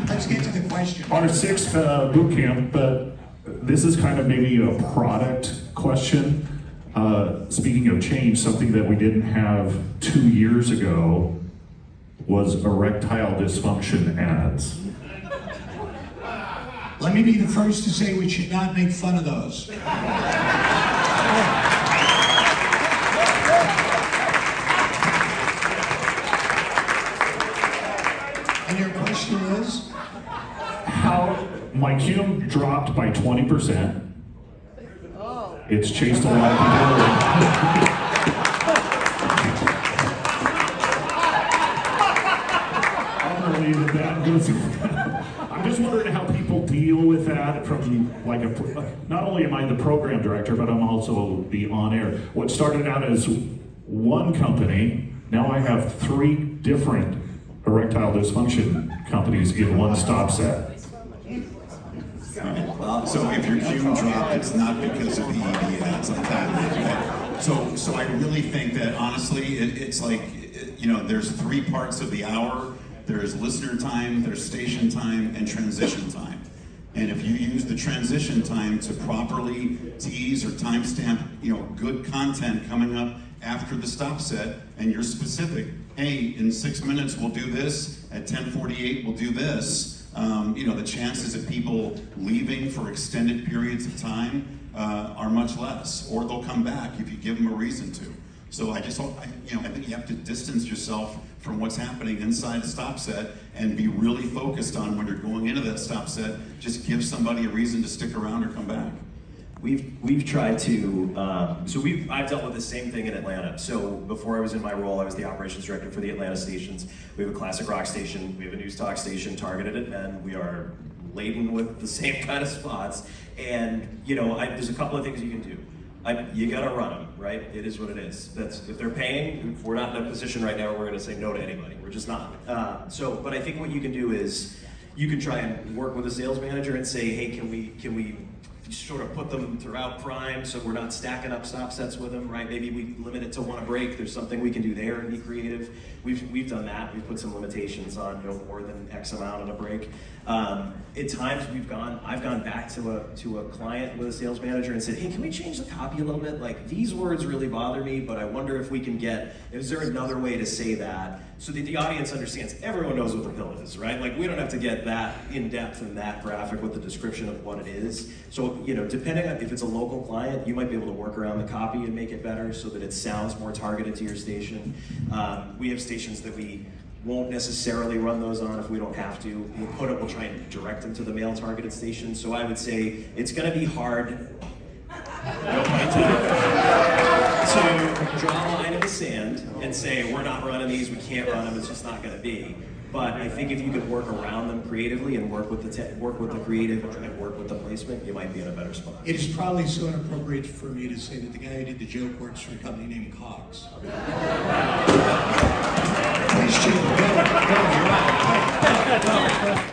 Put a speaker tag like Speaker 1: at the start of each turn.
Speaker 1: let's get to the question.
Speaker 2: Our sixth boot camp, but this is kind of maybe a product question. Speaking of change, something that we didn't have 2 years ago was erectile dysfunction ads.
Speaker 1: Let me be the first to say we should not make fun of those. And your question is?
Speaker 2: How my QM dropped by 20%. It's chased a lot of people away. I'll believe that goes. I'm just wondering how people deal with that from like not only am I the program director, but I'm also the on-air. What started out as one company, now I have 3 different erectile dysfunction companies in one stop set.
Speaker 3: Well, so if your Q drop, it's not because of the ED ads like that. Right? So I really think that honestly, it's like, there's 3 parts of the hour. There's listener time, there's station time, and transition time. And if you use the transition time to properly tease or timestamp, good content coming up after the stop set, and you're specific, hey, in 6 minutes we'll do this, at 10:48 we'll do this, the chances of people leaving for extended periods of time are much less, or they'll come back if you give them a reason to. So I think you have to distance yourself from what's happening inside the stop set and be really focused on when you're going into that stop set. Just give somebody a reason to stick around or come back.
Speaker 4: We've tried to, I've dealt with the same thing in Atlanta. So before I was in my role, I was the operations director for the Atlanta stations. We have a classic rock station, we have a news talk station targeted at men. We are laden with the same kind of spots. And there's a couple of things you can do. You gotta run them, right? It is what it is. If they're paying, we're not in a position right now where we're gonna say no to anybody. We're just not. But I think what you can do is, you can try and work with a sales manager and say, hey, can we sort of put them throughout prime so we're not stacking up stop sets with them, right? Maybe we limit it to 1 a break. There's something we can do there and be creative. We've done that. We've put some limitations on more than X amount on a break. At times I've gone back to a client with a sales manager and said, hey, can we change the copy a little bit? Like, these words really bother me, but I wonder if we can is there another way to say that so that the audience understands? Everyone knows what the pill is, right? Like, we don't have to get that in depth and that graphic with the description of what it is. So, depending on if it's a local client, you might be able to work around the copy and make it better so that it sounds more targeted to your station. We have stations that we won't necessarily run those on if we don't have to. We'll try and direct them to the male targeted station. So I would say it's gonna be hard, no pun intended, to draw a line in the sand and say, we're not running these, we can't run them, it's just not gonna be. But I think if you could work around them creatively and work with the creative and work with the placement, you might be in a better spot.
Speaker 1: It is probably so inappropriate for me to say that the guy who did the joke works for a company named Cox. Please, Chief, go, you're right.